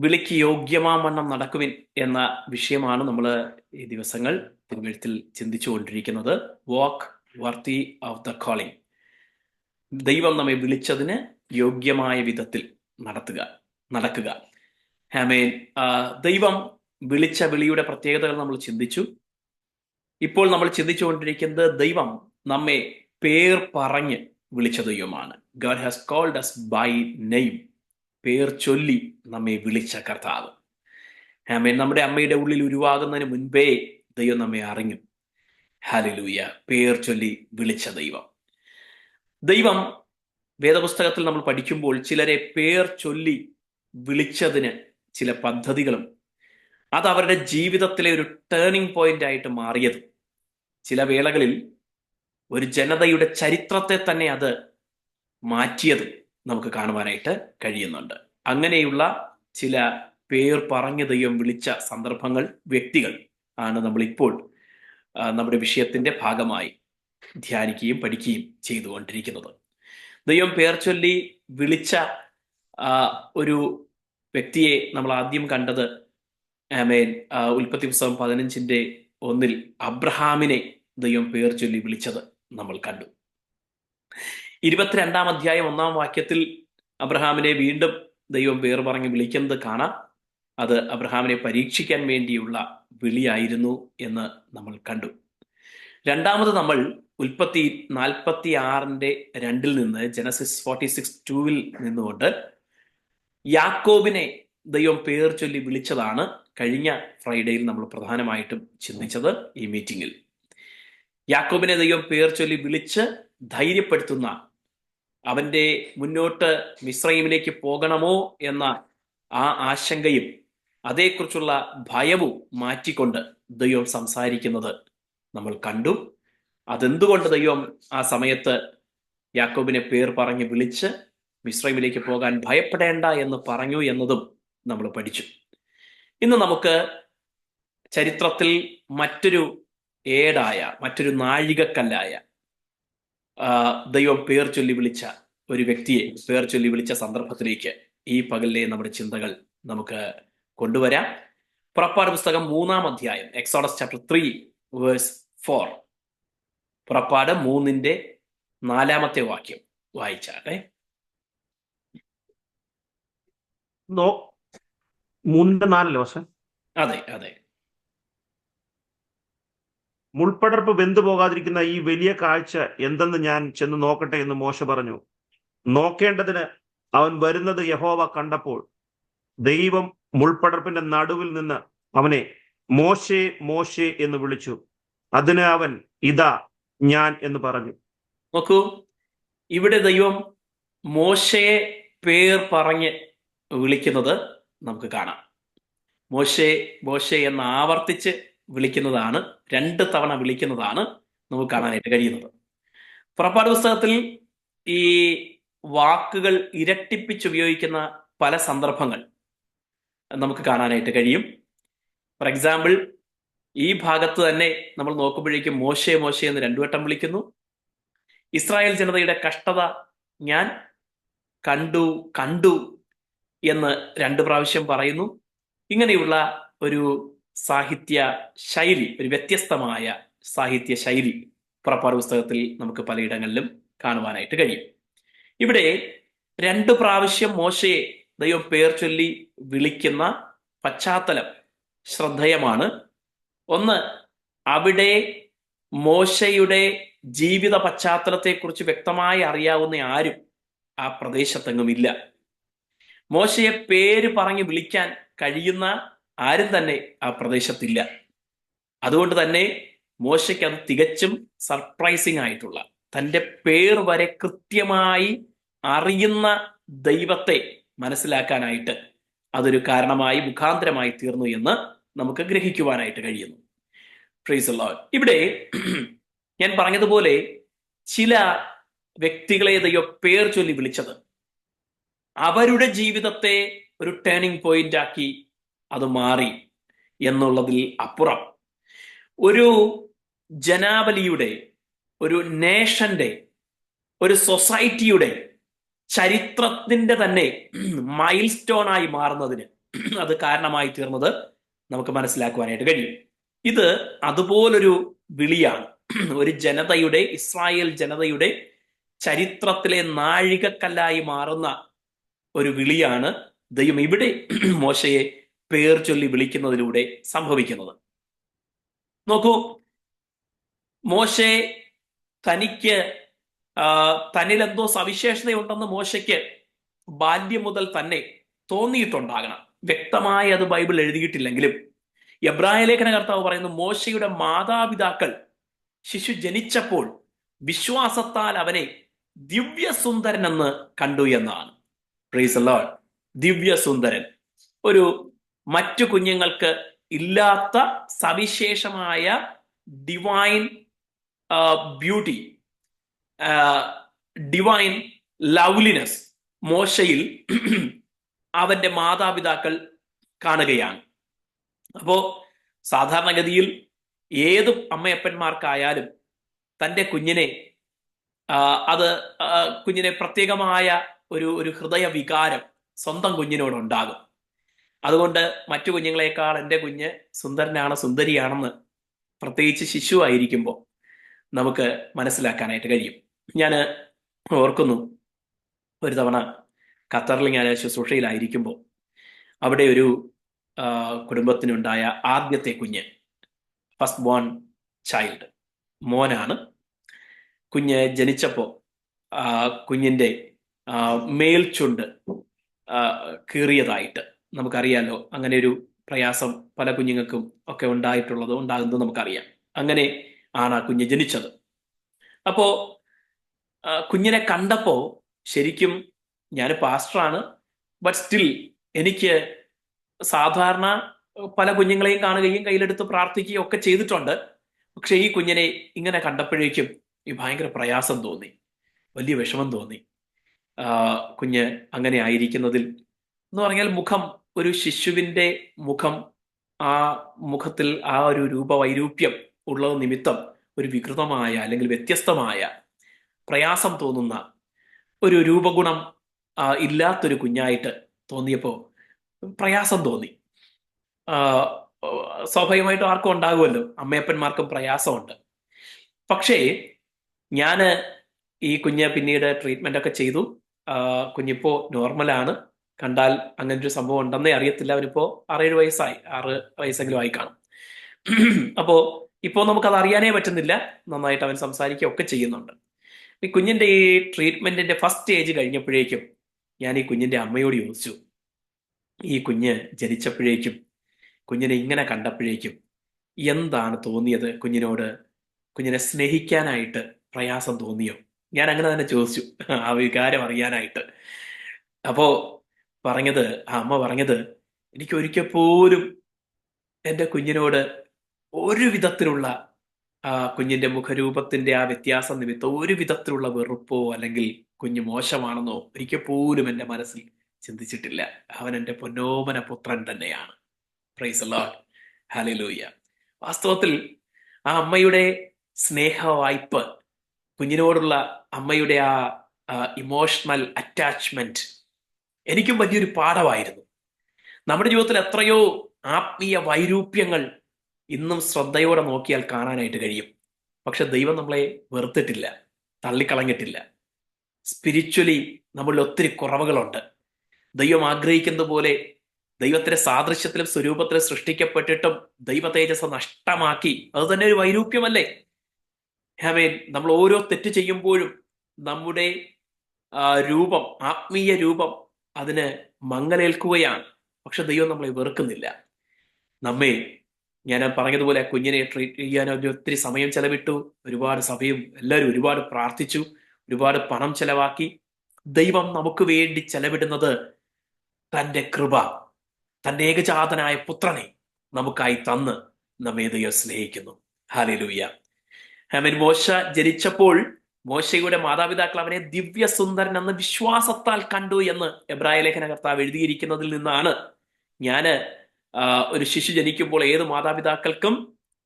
വിളിക്ക് യോഗ്യമാവണ്ണം നടക്കുവിൻ എന്ന വിഷയമാണ് നമ്മൾ ഈ ദിവസങ്ങൾ തിരുവഴുത്തിൽ ചിന്തിച്ചുകൊണ്ടിരിക്കുന്നത്. വാക്ക് വർത്തി ഓഫ് ദ കോളിംഗ്. ദൈവം നമ്മെ വിളിച്ചതിന് യോഗ്യമായ വിധത്തിൽ നടക്കുക. ആമേൻ. ദൈവം വിളിച്ച വിളിയുടെ പ്രത്യേകതകൾ നമ്മൾ ചിന്തിച്ചു. ഇപ്പോൾ നമ്മൾ ചിന്തിച്ചുകൊണ്ടിരിക്കുന്നത് ദൈവം നമ്മെ പേർ പറഞ്ഞ് വിളിച്ച ദൈവമാണ്. God has called us by name. പേർ ചൊല്ലി നമ്മെ വിളിച്ച കർത്താവ്. ആമേൻ. നമ്മുടെ അമ്മയുടെ ഉള്ളിൽ ഉരുവാകുന്നതിന് മുൻപേ ദൈവം നമ്മെ അറിഞ്ഞു. ഹല്ലേലൂയ. പേർ ചൊല്ലി വിളിച്ച ദൈവം വേദപുസ്തകത്തിൽ നമ്മൾ പഠിക്കുമ്പോൾ ചിലരെ പേർ ചൊല്ലി വിളിച്ചതിന് ചില പദ്ധതികളും അത് അവരുടെ ജീവിതത്തിലെ ഒരു ടേണിംഗ് പോയിന്റ് ആയിട്ട് മാറിയതും ചില വേളകളിൽ ഒരു ജനതയുടെ ചരിത്രത്തെ തന്നെ അത് മാറ്റിയതും നമുക്ക് കാണുവാനായിട്ട് കഴിയുന്നുണ്ട്. അങ്ങനെയുള്ള ചില പേർ പറഞ്ഞ ദൈവം വിളിച്ച സന്ദർഭങ്ങൾ, വ്യക്തികൾ ആണ് നമ്മളിപ്പോൾ നമ്മുടെ വിഷയത്തിന്റെ ഭാഗമായി ധ്യാനിക്കുകയും പഠിക്കുകയും ചെയ്തുകൊണ്ടിരിക്കുന്നത്. ദൈവം പേർ ചൊല്ലി വിളിച്ച ഒരു വ്യക്തിയെ നമ്മൾ ആദ്യം കണ്ടത് ആമേൻ ഉൽപ്പത്തി പുസ്തകം 15:1 അബ്രഹാമിനെ ദൈവം പേർ ചൊല്ലി വിളിച്ചത് നമ്മൾ കണ്ടു. 22-ാം അധ്യായം 1-ാം വാക്യത്തിൽ അബ്രഹാമിനെ വീണ്ടും ദൈവം പേർ പറഞ്ഞ് വിളിക്കുന്നത് കാണാം. അത് അബ്രഹാമിനെ പരീക്ഷിക്കാൻ വേണ്ടിയുള്ള വിളിയായിരുന്നു എന്ന് നമ്മൾ കണ്ടു. രണ്ടാമത് നമ്മൾ ഉൽപ്പത്തി 46:2 നിന്ന് ജനസിസ് 46:2 നിന്നുകൊണ്ട് യാക്കോബിനെ ദൈവം പേർ ചൊല്ലി വിളിച്ചതാണ് കഴിഞ്ഞ ഫ്രൈഡേയിൽ നമ്മൾ പ്രധാനമായിട്ടും ചിന്തിച്ചത്. ഈ മീറ്റിംഗിൽ യാക്കോബിനെ ദൈവം പേർ ചൊല്ലി വിളിച്ച് ധൈര്യപ്പെടുത്തുന്ന, അവന്റെ മുന്നോട്ട് മിസ്രൈമിലേക്ക് പോകണമോ എന്ന ആ ആശങ്കയും അതേക്കുറിച്ചുള്ള ഭയവും മാറ്റിക്കൊണ്ട് ദൈവം സംസാരിക്കുന്നത് നമ്മൾ കണ്ടു. അതെന്തുകൊണ്ട് ദൈവം ആ സമയത്ത് യാക്കോബിനെ പേർ പറഞ്ഞ് വിളിച്ച് മിസ്രൈമിലേക്ക് പോകാൻ ഭയപ്പെടേണ്ട എന്ന് പറഞ്ഞു എന്നതും നമ്മൾ പഠിച്ചു. ഇന്ന് നമുക്ക് ചരിത്രത്തിൽ മറ്റൊരു നാഴികക്കല്ലായ ദൈവം പേർ ചൊല്ലി വിളിച്ച ഒരു വ്യക്തിയെ പേർ ചൊല്ലി വിളിച്ച സന്ദർഭത്തിലേക്ക് ഈ പകലിലെ നമ്മുടെ ചിന്തകൾ നമുക്ക് കൊണ്ടുവരാം. പുറപ്പാട് പുസ്തകം 3-ാം അധ്യായം, എക്സോഡസ് ചാപ്റ്റർ 3:4. പുറപ്പാട് 3:4 വാക്യം വായിച്ചാട്ടെ. 3:4 പക്ഷെ അതെ. മുൾപ്പടർപ്പ് വെന്തു പോകാതിരിക്കുന്ന ഈ വലിയ കാഴ്ച എന്തെന്ന് ഞാൻ ചെന്ന് നോക്കട്ടെ എന്ന് മോശ പറഞ്ഞു. നോക്കേണ്ടതിന് അവൻ വരുന്നത് യഹോവ കണ്ടപ്പോൾ ദൈവം മുൾപ്പടർപ്പിന്റെ നടുവിൽ നിന്ന് അവനെ മോശേ മോശേ എന്ന് വിളിച്ചു. അതിന് അവൻ ഇതാ ഞാൻ എന്ന് പറഞ്ഞു. നോക്കൂ, ഇവിടെ ദൈവം മോശയെ പേർ പറഞ്ഞ് വിളിക്കുന്നത് നമുക്ക് കാണാം. മോശെ എന്ന് ആവർത്തിച്ച് വിളിക്കുന്നതാണ്, 2 തവണ വിളിക്കുന്നതാണ് നമുക്ക് കാണാനായിട്ട് കഴിയുന്നത്. പുറപ്പാട് പുസ്തകത്തിൽ ഈ വാക്കുകൾ ഇരട്ടിപ്പിച്ചുപയോഗിക്കുന്ന പല സന്ദർഭങ്ങൾ നമുക്ക് കാണാനായിട്ട് കഴിയും. ഫോർ എക്സാമ്പിൾ, ഈ ഭാഗത്ത് തന്നെ നമ്മൾ നോക്കുമ്പോഴേക്കും മോശെ മോശെ എന്ന് 2 വട്ടം വിളിക്കുന്നു. ഇസ്രായേൽ ജനതയുടെ കഷ്ടത ഞാൻ കണ്ടു എന്ന് 2 പ്രാവശ്യം പറയുന്നു. ഇങ്ങനെയുള്ള ഒരു സാഹിത്യ ശൈലി, ഒരു വ്യത്യസ്തമായ സാഹിത്യ ശൈലി പുറപ്പാട് പുസ്തകത്തിൽ നമുക്ക് പലയിടങ്ങളിലും കാണുവാനായിട്ട് കഴിയും. ഇവിടെ 2 പ്രാവശ്യം മോശയെ ദൈവം പേർ ചൊല്ലി വിളിക്കുന്ന പശ്ചാത്തലം ശ്രദ്ധേയമാണ്. ഒന്ന്, അവിടെ മോശയുടെ ജീവിത പശ്ചാത്തലത്തെക്കുറിച്ച് വ്യക്തമായി അറിയാവുന്ന ആരും ആ പ്രദേശത്തെങ്ങുമില്ല. മോശയെ പേര് പറഞ്ഞ് വിളിക്കാൻ കഴിയുന്ന ആരും തന്നെ ആ പ്രദേശത്തില്ല. അതുകൊണ്ട് തന്നെ മോശയ്ക്ക് അത് തികച്ചും സർപ്രൈസിങ് ആയിട്ടുള്ള, തൻ്റെ പേർ വരെ കൃത്യമായി അറിയുന്ന ദൈവത്തെ മനസ്സിലാക്കാനായിട്ട് അതൊരു കാരണമായി, മുഖാന്തരമായി തീർന്നു എന്ന് നമുക്ക് ഗ്രഹിക്കുവാനായിട്ട് കഴിയുന്നു. Price the Lord. ഇവിടെ ഞാൻ പറഞ്ഞതുപോലെ ചില വ്യക്തികളെ ദൈവം പേർ ചൊല്ലി വിളിച്ചത് അവരുടെ ജീവിതത്തെ ഒരു ടേണിംഗ് പോയിന്റ് ആക്കി അത് മാറി എന്നുള്ളതിൽ അപ്പുറം ഒരു ജനാവലിയുടെ, ഒരു നേഷന്റെ, ഒരു സൊസൈറ്റിയുടെ ചരിത്രത്തിന്റെ തന്നെ മൈൽ സ്റ്റോൺ ആയി മാറുന്നതിന് അത് കാരണമായി തീർന്നത് നമുക്ക് മനസ്സിലാക്കുവാനായിട്ട് കഴിയും. ഇത് അതുപോലൊരു വിളിയാണ്. ഒരു ജനതയുടെ, ഇസ്രായേൽ ജനതയുടെ ചരിത്രത്തിലെ നാഴികക്കല്ലായി മാറുന്ന ഒരു വിളിയാണ് ദൈവം ഇവിടെ മോശയെ പേർ ചൊല്ലി വിളിക്കുന്നതിലൂടെ സംഭവിക്കുന്നത്. നോക്കൂ, മോശെ തനിക്ക് തന്നിലെന്തോ സവിശേഷതയുണ്ടെന്ന് മോശയ്ക്ക് ബാല്യം മുതൽ തന്നെ തോന്നിയിട്ടുണ്ടാകണം. വ്യക്തമായി അത് ബൈബിൾ എഴുതിയിട്ടില്ലെങ്കിലും എബ്രായ ലേഖന കർത്താവ് പറയുന്നു, മോശയുടെ മാതാപിതാക്കൾ ശിശു ജനിച്ചപ്പോൾ വിശ്വാസത്താൽ അവനെ ദിവ്യസുന്ദരൻ എന്ന് കണ്ടു എന്നാണ്. Price the Lord. ദിവ്യസുന്ദരൻ, ഒരു മറ്റു കുഞ്ഞുങ്ങൾക്ക് ഇല്ലാത്ത സവിശേഷമായ ഡിവൈൻ ബ്യൂട്ടി, ഡിവൈൻ ലവ്ലിനെസ് മോശയിൽ അവന്റെ മാതാപിതാക്കൾ കാണുകയാണ്. അപ്പോ സാധാരണഗതിയിൽ ഏത് അമ്മയപ്പന്മാർക്കായാലും തൻ്റെ കുഞ്ഞിനെ കുഞ്ഞിനെ പ്രത്യേകമായ ഒരു ഹൃദയ വികാരം സ്വന്തം കുഞ്ഞിനോടുണ്ടാകും. അതുകൊണ്ട് മറ്റു കുഞ്ഞുങ്ങളെക്കാൾ എൻ്റെ കുഞ്ഞ് സുന്ദരനാണ്, സുന്ദരിയാണെന്ന് പ്രത്യേകിച്ച് ശിശു ആയിരിക്കുമ്പോൾ നമുക്ക് മനസ്സിലാക്കാനായിട്ട് കഴിയും. ഞാൻ ഓർക്കുന്നു, ഒരു തവണ ഖത്തറിൽ ഞാൻ ശുശ്രൂഷയിലായിരിക്കുമ്പോൾ അവിടെ ഒരു കുടുംബത്തിനുണ്ടായ ആദ്യത്തെ കുഞ്ഞ്, ഫസ്റ്റ് ബോൺ ചൈൽഡ്, മോനാണ്. കുഞ്ഞ് ജനിച്ചപ്പോൾ കുഞ്ഞിൻ്റെ മേൽചുണ്ട് കീറിയതായിട്ട് നമുക്കറിയാലോ. അങ്ങനെ ഒരു പ്രയാസം പല കുഞ്ഞുങ്ങൾക്കും ഒക്കെ ഉണ്ടാകുന്നത് നമുക്കറിയാം. അങ്ങനെ ആണ് ആ കുഞ്ഞ് ജനിച്ചത്. അപ്പോ കുഞ്ഞിനെ കണ്ടപ്പോ ശരിക്കും, ഞാൻ പാസ്റ്ററാണ്, ബട്ട് സ്റ്റിൽ എനിക്ക് സാധാരണ പല കുഞ്ഞുങ്ങളെയും കാണുകയും കയ്യിലെടുത്ത് പ്രാർത്ഥിക്കുകയും ഒക്കെ ചെയ്തിട്ടുണ്ട്. പക്ഷെ ഈ കുഞ്ഞിനെ ഇങ്ങനെ കണ്ടപ്പോഴേക്കും ഈ ഭയങ്കര പ്രയാസം തോന്നി, വലിയ വിഷമം തോന്നി. കുഞ്ഞ് അങ്ങനെ ആയിരിക്കുന്നതിൽ എന്ന് പറഞ്ഞാൽ മുഖം, ഒരു ശിശുവിൻ്റെ മുഖം, ആ മുഖത്തിൽ ആ ഒരു രൂപവൈരൂപ്യം ഉള്ളത് നിമിത്തം ഒരു വികൃതമായ അല്ലെങ്കിൽ വ്യത്യസ്തമായ പ്രയാസം തോന്നുന്ന ഒരു രൂപഗുണം ഇല്ലാത്തൊരു കുഞ്ഞായിട്ട് തോന്നിയപ്പോൾ പ്രയാസം തോന്നി. സ്വാഭാവികമായിട്ടും ആർക്കും ഉണ്ടാകുമല്ലോ, അമ്മയപ്പന്മാർക്കും പ്രയാസമുണ്ട്. പക്ഷേ ഞാൻ ഈ കുഞ്ഞ് പിന്നീട് ട്രീറ്റ്മെന്റ് ഒക്കെ ചെയ്തു. കുഞ്ഞിപ്പോ നോർമലാണ്. കണ്ടാൽ അങ്ങനെ ഒരു സംഭവം ഉണ്ടെന്നേ അറിയത്തില്ല. അവനിപ്പോ 6-7 വയസ്സായി, 6 വയസ്സെങ്കിലും ആയി കാണും. അപ്പോ ഇപ്പോൾ നമുക്കത് അറിയാനേ പറ്റുന്നില്ല. നന്നായിട്ട് അവൻ സംസാരിക്കുകയൊക്കെ ചെയ്യുന്നുണ്ട്. ഈ കുഞ്ഞിന്റെ ഈ ട്രീറ്റ്മെന്റിന്റെ ഫസ്റ്റ് സ്റ്റേജ് കഴിഞ്ഞപ്പോഴേക്കും ഞാൻ ഈ കുഞ്ഞിന്റെ അമ്മയോട് ചോദിച്ചു, ഈ കുഞ്ഞ് ജനിച്ചപ്പോഴേക്കും, കുഞ്ഞിനെ ഇങ്ങനെ കണ്ടപ്പോഴേക്കും എന്താണ് തോന്നിയത്? കുഞ്ഞിനെ സ്നേഹിക്കാനായിട്ട് പ്രയാസം തോന്നിയോ? ഞാൻ അങ്ങനെ തന്നെ ചോദിച്ചു, ആ വികാരം അറിയാനായിട്ട്. അപ്പോ അമ്മ പറഞ്ഞത്, എനിക്ക് ഒരിക്കൽ പോലും എൻ്റെ കുഞ്ഞിനോട് ഒരു വിധത്തിലുള്ള കുഞ്ഞിന്റെ മുഖരൂപത്തിന്റെ ആ വ്യത്യാസം നിമിത്തം ഒരു വിധത്തിലുള്ള വെറുപ്പോ അല്ലെങ്കിൽ കുഞ്ഞ് മോശമാണെന്നോ ഒരിക്കൽ പോലും എൻ്റെ മനസ്സിൽ ചിന്തിച്ചിട്ടില്ല. അവൻ എൻ്റെ പൊന്നോമന പുത്രൻ തന്നെയാണ്. Price the Lord. ഹല്ലേലൂയ. വാസ്തവത്തിൽ ആ അമ്മയുടെ സ്നേഹവായ്പ്, കുഞ്ഞിനോടുള്ള അമ്മയുടെ ആ ഇമോഷണൽ അറ്റാച്ച്മെന്റ് എനിക്കും വലിയൊരു പാഠമായിരുന്നു. നമ്മുടെ ജീവിതത്തിൽ എത്രയോ ആത്മീയ വൈരൂപ്യങ്ങൾ ഇന്നും ശ്രദ്ധയോടെ നോക്കിയാൽ കാണാനായിട്ട് കഴിയും. പക്ഷെ ദൈവം നമ്മളെ വെറുത്തിട്ടില്ല, തള്ളിക്കളഞ്ഞിട്ടില്ല. സ്പിരിച്വലി നമ്മളിൽ ഒത്തിരി കുറവുകളുണ്ട്. ദൈവം ആഗ്രഹിക്കുന്നത് പോലെ ദൈവത്തിന്റെ സാദൃശ്യത്തിലും സ്വരൂപത്തിലും സൃഷ്ടിക്കപ്പെട്ടിട്ടും ദൈവ തേജസ് നഷ്ടമാക്കി. അത് തന്നെ ഒരു വൈരൂപ്യമല്ലേ? നമ്മൾ ഓരോ തെറ്റ് ചെയ്യുമ്പോഴും നമ്മുടെ രൂപം, ആത്മീയ രൂപം അതിന് മങ്ങലേൽക്കുകയാണ്. പക്ഷെ ദൈവം നമ്മളെ വെറുക്കുന്നില്ല. ഞാൻ പറഞ്ഞതുപോലെ കുഞ്ഞിനെ ട്രീറ്റ് ചെയ്യാൻ ഒത്തിരി സമയം ചെലവിട്ടു, ഒരുപാട് സഭയും എല്ലാവരും ഒരുപാട് പ്രാർത്ഥിച്ചു, ഒരുപാട് പണം ചെലവാക്കി. ദൈവം നമുക്ക് വേണ്ടി ചെലവിടുന്നത് തൻ്റെ കൃപ, തൻ്റെ ഏകജാതനായ പുത്രനെ നമുക്കായി തന്ന് നമ്മെ ദൈവം സ്നേഹിക്കുന്നു. ഹല്ലേലൂയ. മോശ ജനിച്ചപ്പോൾ മോശയുടെ മാതാപിതാക്കൾ അവനെ ദിവ്യസുന്ദരൻ എന്ന് വിശ്വാസത്താൽ കണ്ടു എന്ന് എബ്രായ ലേഖന കർത്താവ് എഴുതിയിരിക്കുന്നതിൽ നിന്നാണ് ഒരു ശിശു ജനിക്കുമ്പോൾ ഏത് മാതാപിതാക്കൾക്കും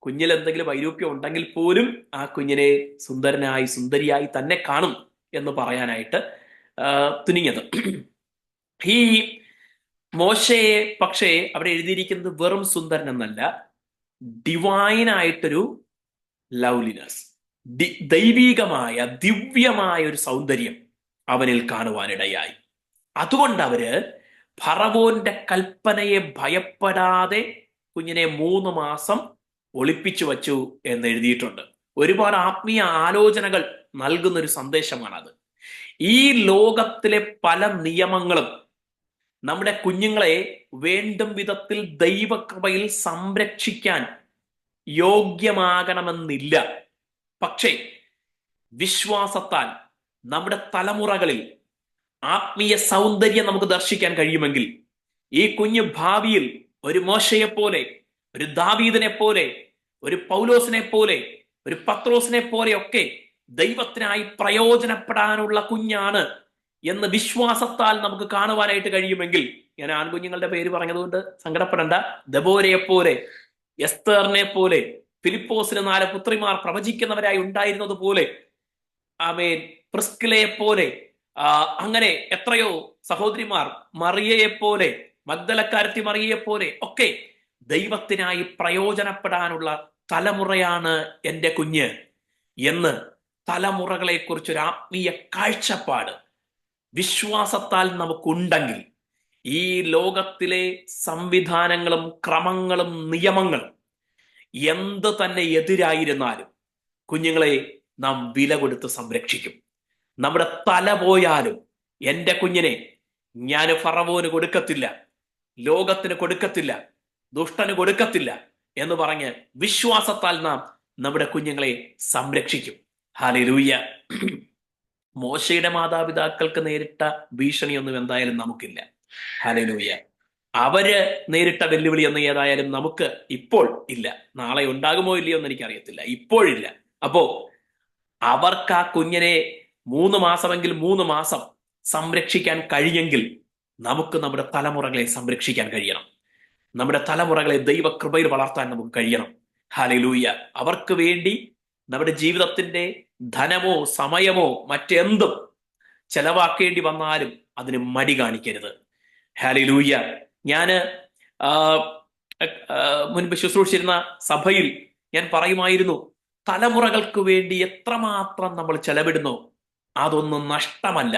കുഞ്ഞിൽ എന്തെങ്കിലും വൈരൂപ്യം ഉണ്ടെങ്കിൽ പോലും ആ കുഞ്ഞിനെ സുന്ദരനായി, സുന്ദരിയായി തന്നെ കാണും എന്ന് പറയാനായിട്ട് തുനിഞ്ഞത്. ഈ മോശയെ പക്ഷേ അവിടെ എഴുതിയിരിക്കുന്നത് വെറും സുന്ദരൻ എന്നല്ല, ഡിവൈൻ ആയിട്ടൊരു ലവ്ലിനെസ്, ദൈവികമായ ദിവ്യമായ ഒരു സൗന്ദര്യം അവനിൽ കാണുവാനിടയായി. അതുകൊണ്ട് അവര് ഫറവോന്റെ കൽപ്പനയെ ഭയപ്പെടാതെ കുഞ്ഞിനെ 3 മാസം ഒളിപ്പിച്ചു വച്ചു എന്ന് എഴുതിയിട്ടുണ്ട്. ഒരുപാട് ആത്മീയ ആലോചനകൾ നൽകുന്ന ഒരു സന്ദേശമാണത്. ഈ ലോകത്തിലെ പല നിയമങ്ങളും നമ്മുടെ കുഞ്ഞുങ്ങളെ വേണ്ടും വിധത്തിൽ ദൈവകൃപയിൽ സംരക്ഷിക്കാൻ യോഗ്യമാകണമെന്നില്ല. പക്ഷേ വിശ്വാസത്താൽ നമ്മുടെ തലമുറകളിൽ ആത്മീയ സൗന്ദര്യം നമുക്ക് ദർശിക്കാൻ കഴിയുമെങ്കിൽ ഈ കുഞ്ഞ് ഭാവിയിൽ ഒരു മോശയെ പോലെ, ഒരു ദാവീദിനെ പോലെ, ഒരു പൗലോസിനെ പോലെ, ഒരു പത്രോസിനെ പോലെയൊക്കെ ദൈവത്തിനായി പ്രയോജനപ്പെടാനുള്ള കുഞ്ഞാണ് എന്ന് വിശ്വാസത്താൽ നമുക്ക് കാണുവാനായിട്ട് കഴിയുമെങ്കിൽ, ഞാൻ ആൺകുഞ്ഞുങ്ങളുടെ പേര് പറഞ്ഞതുകൊണ്ട് സങ്കടപ്പെടേണ്ട, ദബോരയെ പോലെ, എസ്തേറിനെ പോലെ, ഫിലിപ്പോസിന് 4 പുത്രിമാർ പ്രവചിക്കുന്നവരായി ഉണ്ടായിരുന്നത് പോലെ, ആമേൻ, പ്രിസ്കിലയെ പോലെ, അങ്ങനെ എത്രയോ സഹോദരിമാർ, മറിയയെ പോലെ, മഗ്ദലക്കാരത്തി മറിയയെ പോലെ ഒക്കെ ദൈവത്തിനായി പ്രയോജനപ്പെടാനുള്ള തലമുറയാണ് എൻ്റെ കുഞ്ഞ് എന്ന് തലമുറകളെ കുറിച്ചൊരു ആത്മീയ കാഴ്ചപ്പാട് വിശ്വാസത്താൽ നമുക്കുണ്ടെങ്കിൽ ഈ ലോകത്തിലെ സംവിധാനങ്ങളും ക്രമങ്ങളും നിയമങ്ങളും എന്ത് തന്നെ എതിരായിരുന്നാലും കുഞ്ഞുങ്ങളെ നാം വില കൊടുത്ത് സംരക്ഷിക്കും. നമ്മുടെ തല പോയാലും എൻ്റെ കുഞ്ഞിനെ ഞാൻ ഫറവോന് കൊടുക്കത്തില്ല, ലോകത്തിന് കൊടുക്കത്തില്ല, ദുഷ്ടന് കൊടുക്കത്തില്ല എന്ന് പറഞ്ഞ് വിശ്വാസത്താൽ നാം നമ്മുടെ കുഞ്ഞുങ്ങളെ സംരക്ഷിക്കും. ഹല്ലേലൂയ. മോശയുടെ മാതാപിതാക്കൾക്ക് നേരിട്ട ഭീഷണിയൊന്നും എന്തായാലും നമുക്കില്ല. ഹല്ലേലൂയ. അവര് നേരിട്ട വെല്ലുവിളിയൊന്നും ഏതായാലും നമുക്ക് ഇപ്പോൾ ഇല്ല. നാളെ ഉണ്ടാകുമോ ഇല്ലയോ എന്ന് എനിക്കറിയത്തില്ല, ഇപ്പോഴില്ല. അപ്പോ അവർക്ക് ആ കുഞ്ഞിനെ 3 മാസമെങ്കിൽ 3 മാസം സംരക്ഷിക്കാൻ കഴിഞ്ഞെങ്കിൽ നമുക്ക് നമ്മുടെ തലമുറകളെ സംരക്ഷിക്കാൻ കഴിയണം. നമ്മുടെ തലമുറകളെ ദൈവകൃപയിൽ വളർത്താൻ നമുക്ക് കഴിയണം. ഹല്ലേലൂയ. അവർക്ക് വേണ്ടി നമ്മുടെ ജീവിതത്തിന്റെ ധനമോ സമയമോ മറ്റെന്തും ചെലവാക്കേണ്ടി വന്നാലും അതിന് മടി കാണിക്കരുത്. ഹല്ലേലൂയ. ഞാന് മുൻപ് ശുശ്രൂഷിച്ചിരുന്ന സഭയിൽ ഞാൻ പറയുമായിരുന്നു, തലമുറകൾക്ക് വേണ്ടി എത്രമാത്രം നമ്മൾ ചെലവിടുന്നോ അതൊന്നും നഷ്ടമല്ല,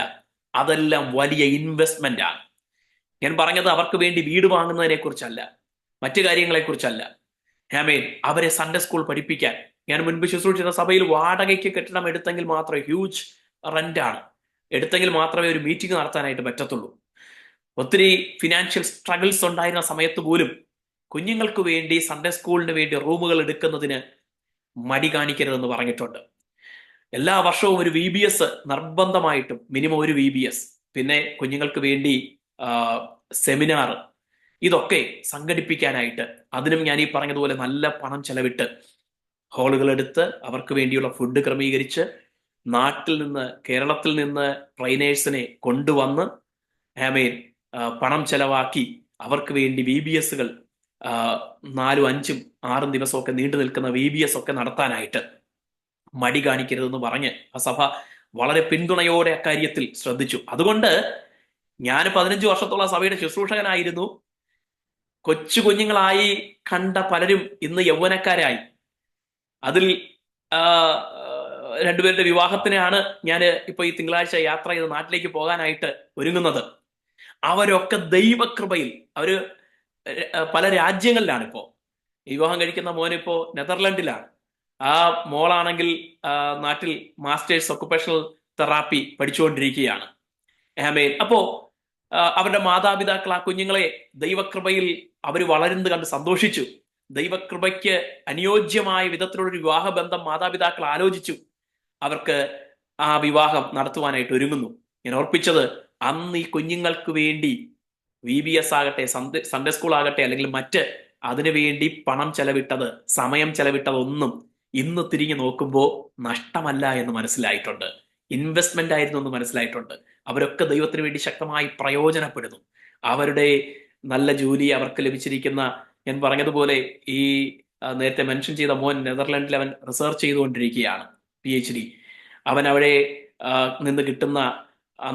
അതെല്ലാം വലിയ ഇൻവെസ്റ്റ്മെന്റ് ആണ്. ഞാൻ പറഞ്ഞത് അവർക്ക് വേണ്ടി വീട് വാങ്ങുന്നതിനെ കുറിച്ചല്ല, മറ്റു കാര്യങ്ങളെ കുറിച്ചല്ല. ആമേൻ. അവരെ സൺഡേ സ്കൂൾ പഠിപ്പിക്കാൻ, ഞാൻ മുൻപ് ശുശ്രൂഷിച്ച സഭയിൽ വാടകയ്ക്ക് കെട്ടിടം എടുത്തെങ്കിൽ മാത്രമേ, ഹ്യൂജ് റെന്റാണ്, എടുത്തെങ്കിൽ മാത്രമേ ഒരു മീറ്റിംഗ് നടത്താനായിട്ട് പറ്റത്തുള്ളൂ. ഒത്തിരി ഫിനാൻഷ്യൽ സ്ട്രഗിൾസ് ഉണ്ടായിരുന്ന സമയത്ത് പോലും കുഞ്ഞുങ്ങൾക്ക് വേണ്ടി സൺഡേ സ്കൂളിന് വേണ്ടി റൂമുകൾ എടുക്കുന്നതിന് മടി കാണിക്കരുതെന്ന് പറഞ്ഞിട്ടുണ്ട്. എല്ലാ വർഷവും ഒരു VBS നിർബന്ധമായിട്ടും, മിനിമം ഒരു VBS, പിന്നെ കുഞ്ഞുങ്ങൾക്ക് വേണ്ടി സെമിനാർ, ഇതൊക്കെ സംഘടിപ്പിക്കാനായിട്ട് അതിനും ഞാൻ ഈ പറഞ്ഞതുപോലെ നല്ല പണം ചെലവിട്ട് ഹാളുകൾ എടുത്ത് അവർക്ക് വേണ്ടിയുള്ള ഫുഡ് ക്രമീകരിച്ച് നാട്ടിൽ നിന്ന്, കേരളത്തിൽ നിന്ന് ട്രെയിനേഴ്സിനെ കൊണ്ടുവന്ന് ആമേൻ പണം ചെലവാക്കി അവർക്ക് വേണ്ടി VBSകൾ 4, 5, 6 ദിവസമൊക്കെ നീണ്ടു നിൽക്കുന്ന VBS ഒക്കെ നടത്താനായിട്ട് മടി കാണിക്കരുതെന്ന് പറഞ്ഞ് ആ സഭ വളരെ പിന്തുണയോടെ അക്കാര്യത്തിൽ ശ്രദ്ധിച്ചു. അതുകൊണ്ട് ഞാൻ 15 വർഷത്തോളം സഭയുടെ ശുശ്രൂഷകനായിരുന്നു. കൊച്ചു കുഞ്ഞുങ്ങളായി കണ്ട പലരും ഇന്ന് യൗവനക്കാരായി. അതിൽ 2 പേരുടെ വിവാഹത്തിനാണ് ഞാൻ ഇപ്പൊ ഈ തിങ്കളാഴ്ച യാത്ര ചെയ്ത് നാട്ടിലേക്ക് പോകാനായിട്ട് ഒരുങ്ങുന്നത്. അവരൊക്കെ ദൈവകൃപയിൽ, അവര് പല രാജ്യങ്ങളിലാണ്. ഇപ്പോ വിവാഹം കഴിക്കുന്ന മോനിപ്പോ നെതർലൻഡിലാണ്, ആ മോളാണെങ്കിൽ നാട്ടിൽ മാസ്റ്റേഴ്സ് ഒക്കുപേഷണൽ തെറാപ്പി പഠിച്ചുകൊണ്ടിരിക്കുകയാണ്. ആമേൻ. അപ്പോ അവരുടെ മാതാപിതാക്കൾ ആ കുഞ്ഞുങ്ങളെ ദൈവകൃപയിൽ അവർ വളരുന്നത് കണ്ട് സന്തോഷിച്ചു. ദൈവകൃപയ്ക്ക് അനുയോജ്യമായ വിധത്തിലുള്ളൊരു വിവാഹ ബന്ധം മാതാപിതാക്കൾ ആലോചിച്ചു. അവർക്ക് ആ വിവാഹം നടത്തുവാനായിട്ട് ഒരുങ്ങുന്നു. ഞാൻ ഓർപ്പിച്ചത്, അന്ന് ഈ കുഞ്ഞുങ്ങൾക്ക് വേണ്ടി VBS ആകട്ടെ, സൺഡേ സ്കൂൾ ആകട്ടെ, അല്ലെങ്കിൽ മറ്റ് അതിനു വേണ്ടി പണം ചെലവിട്ടത്, സമയം ചെലവിട്ടതൊന്നും ഇന്ന് തിരിഞ്ഞു നോക്കുമ്പോൾ നഷ്ടമല്ല എന്ന് മനസ്സിലായിട്ടുണ്ട്. ഇൻവെസ്റ്റ്മെന്റ് ആയിരുന്നു എന്ന് മനസ്സിലായിട്ടുണ്ട്. അവരൊക്കെ ദൈവത്തിന് വേണ്ടി ശക്തമായി പ്രയോജനപ്പെടുന്നു. അവരുടെ നല്ല ജോലി, അവർക്ക് ലഭിച്ചിരിക്കുന്ന, ഞാൻ പറഞ്ഞതുപോലെ ഈ നേരത്തെ മെൻഷൻ ചെയ്ത മോൻ നെതർലാൻഡിൽ അവൻ റിസർച്ച് ചെയ്തുകൊണ്ടിരിക്കുകയാണ്, PhD. അവൻ അവിടെ നിന്ന് കിട്ടുന്ന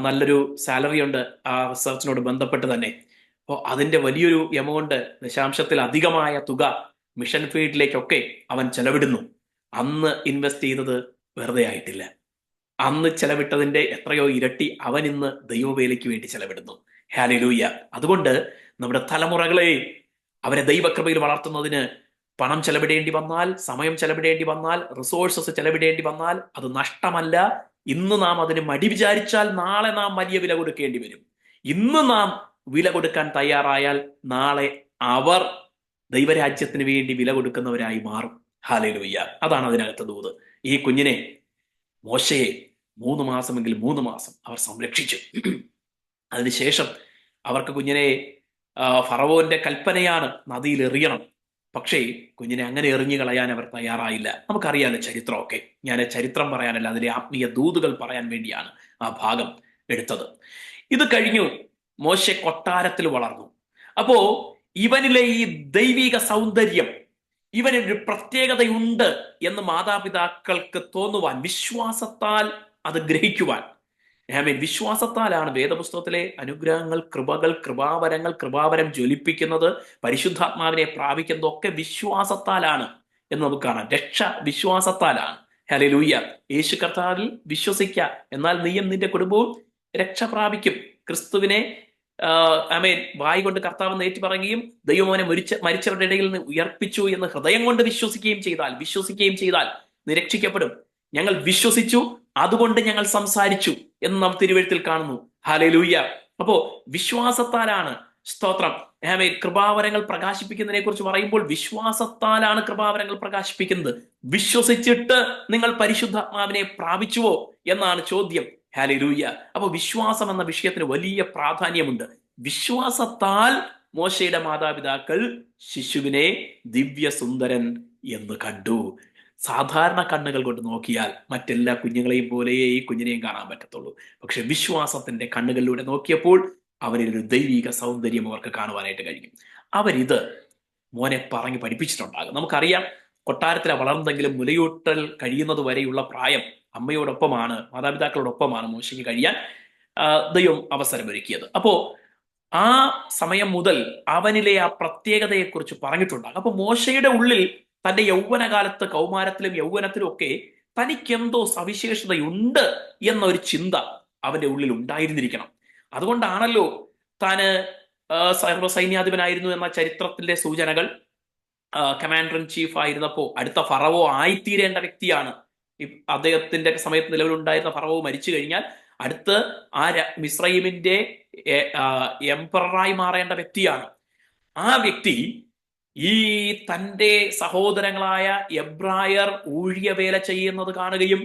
നല്ലൊരു സാലറി ഉണ്ട് ആ റിസർച്ചിനോട് ബന്ധപ്പെട്ട് തന്നെ. അപ്പോൾ അതിന്റെ വലിയൊരു എമൗണ്ട്, ദശാംശത്തിൽ അധികമായ തുക മിഷൻ ഫീൽഡിലേക്കൊക്കെ അവൻ ചെലവിടുന്നു. അന്ന് ഇൻവെസ്റ്റ് ചെയ്തത് വെറുതെ ആയിട്ടില്ല. അന്ന് ചെലവിട്ടതിന്റെ എത്രയോ ഇരട്ടി അവൻ ഇന്ന് ദൈവവേലയ്ക്ക് വേണ്ടി ചെലവിടുന്നു. ഹല്ലേലൂയ. അതുകൊണ്ട് നമ്മുടെ തലമുറകളെ അവരെ ദൈവകൃപയിൽ വളർത്തുന്നതിന് പണം ചെലവിടേണ്ടി വന്നാൽ, സമയം ചെലവിടേണ്ടി വന്നാൽ, റിസോഴ്സസ് ചെലവിടേണ്ടി വന്നാൽ അത് നഷ്ടമല്ല. ഇന്ന് നാം അതിന് മടി വിചാരിച്ചാൽ നാളെ നാം വലിയ വില കൊടുക്കേണ്ടി വരും. ഇന്ന് നാം വില കൊടുക്കാൻ തയ്യാറായാൽ നാളെ അവർ ദൈവരാജ്യത്തിന് വേണ്ടി വില കൊടുക്കുന്നവരായി മാറും. ഹല്ലേലൂയ. അതാണ് അതിനകത്ത് ദൂത്. ഈ കുഞ്ഞിനെ, മോശയെ 3 മാസമെങ്കിൽ 3 മാസം അവർ സംരക്ഷിച്ചു. അതിനുശേഷം അവർക്ക് കുഞ്ഞിനെ, ഫറവോന്റെ കൽപ്പനയാണ് നദിയിൽ എറിയണം. പക്ഷേ കുഞ്ഞിനെ അങ്ങനെ എറിഞ്ഞു കളയാൻ അവർ തയ്യാറായില്ല. നമുക്കറിയാലോ ചരിത്രമൊക്കെ. ഞാൻ ചരിത്രം പറയാനല്ല, അതിലെ ആത്മീയ ദൂതുകൾ പറയാൻ വേണ്ടിയാണ് ആ ഭാഗം എടുത്തത്. ഇത് കഴിഞ്ഞു. മോശെ കൊട്ടാരത്തിൽ വളർന്നു. അപ്പോ ഇവനിലെ ഈ ദൈവിക സൗന്ദര്യം, ഇവനൊരു പ്രത്യേകതയുണ്ട് എന്ന് മാതാപിതാക്കൾക്ക് തോന്നുവാൻ, വിശ്വാസത്താൽ അത് ഗ്രഹിക്കുവാൻ, വിശ്വാസത്താലാണ് വേദപുസ്തകത്തിലെ അനുഗ്രഹങ്ങൾ, കൃപകൾ, കൃപാവരം ജ്വലിപ്പിക്കുന്നത്, പരിശുദ്ധാത്മാവിനെ പ്രാപിക്കുന്നത് ഒക്കെ വിശ്വാസത്താലാണ് എന്ന് നമുക്ക് കാണാം. രക്ഷ വിശ്വാസത്താലാണ്. ഹല്ലേലൂയ. യേശു കർത്താവിൽ വിശ്വസിക്കുക, എന്നാൽ നീയും നിന്റെ കുടുംബവും രക്ഷ പ്രാപിക്കും. ക്രിസ്തുവിനെ വായി കൊണ്ട് കർത്താവ് ഏറ്റു പറയുകയും ദൈവമോനെ മരിച്ചവരുടെ ഇടയിൽ നിന്ന് ഉയർപ്പിച്ചു എന്ന് ഹൃദയം കൊണ്ട് വിശ്വസിക്കുകയും ചെയ്താൽ നീ രക്ഷിക്കപ്പെടും. ഞങ്ങൾ വിശ്വസിച്ചു, അതുകൊണ്ട് ഞങ്ങൾ സംസാരിച്ചു എന്ന് നാം തിരുവെഴുത്തിൽ കാണുന്നു. ഹല്ലേലൂയ. അപ്പോ വിശ്വാസത്താലാണ്, സ്തോത്രം, കൃപാവരങ്ങൾ പ്രകാശിപ്പിക്കുന്നതിനെ കുറിച്ച് പറയുമ്പോൾ വിശ്വാസത്താലാണ് കൃപാവരങ്ങൾ പ്രകാശിപ്പിക്കുന്നത്. വിശ്വസിച്ചിട്ട് നിങ്ങൾ പരിശുദ്ധാത്മാവിനെ പ്രാപിച്ചുവോ എന്നാണ് ചോദ്യം. ഹല്ലേലൂയ. അപ്പൊ വിശ്വാസം എന്ന വിഷയത്തിന് വലിയ പ്രാധാന്യമുണ്ട്. വിശ്വാസത്താൽ മോശയുടെ മാതാപിതാക്കൾ ശിശുവിനെ ദിവ്യസുന്ദരൻ എന്ന് കണ്ടു. സാധാരണ കണ്ണുകൾ കൊണ്ട് നോക്കിയാൽ മറ്റെല്ലാ കുഞ്ഞുങ്ങളെയും പോലെ ഈ കുഞ്ഞിനെയും കാണാൻ പറ്റത്തുള്ളൂ. പക്ഷെ വിശ്വാസത്തിന്റെ കണ്ണുകളിലൂടെ നോക്കിയപ്പോൾ അവരിലൊരു ദൈവിക സൗന്ദര്യം അവർക്ക് കാണുവാനായിട്ട് കഴിഞ്ഞു. അവരിത് മോനെ പറഞ്ഞ് പഠിപ്പിച്ചിട്ടുണ്ടാകും. നമുക്കറിയാം, കൊട്ടാരത്തിലെ വളർന്നെങ്കിലും മുലയൂട്ടൽ കഴിയുന്നത് വരെയുള്ള പ്രായം അമ്മയോടൊപ്പമാണ്, മാതാപിതാക്കളോടൊപ്പമാണ് മോശയ്ക്ക് കഴിയാൻ ദൈവം അവസരമൊരുക്കിയത്. അപ്പോ ആ സമയം മുതൽ അവനിലെ ആ പ്രത്യേകതയെക്കുറിച്ച് പറഞ്ഞിട്ടുണ്ടാകും. അപ്പൊ മോശയുടെ ഉള്ളിൽ തന്റെ യൗവനകാലത്ത്, കൗമാരത്തിലും യൗവനത്തിലും ഒക്കെ തനിക്കെന്തോ സവിശേഷതയുണ്ട് എന്നൊരു ചിന്ത അവന്റെ ഉള്ളിൽ ഉണ്ടായിരുന്നിരിക്കണം. അതുകൊണ്ടാണല്ലോ താന് സർവ്വസൈന്യാധിപനായിരുന്നു എന്ന ചരിത്രത്തിന്റെ സൂചനകൾ, കമാൻഡർ ഇൻ ചീഫ് ആയിരുന്നപ്പോ അടുത്ത ഫറവോ ആയിത്തീരേണ്ട വ്യക്തിയാണ്. അദ്ദേഹത്തിന്റെ സമയത്ത് നിലവിലുണ്ടായിരുന്ന ഫറവോ മരിച്ചു കഴിഞ്ഞാൽ അടുത്ത് ആ മിസ്രൈമിന്റെ എംപററായി മാറേണ്ട വ്യക്തിയാണ്. ആ വ്യക്തി ഈ തന്റെ സഹോദരങ്ങളായ എബ്രായർ ഊഴിയവേല ചെയ്യുന്നത് കാണുകയും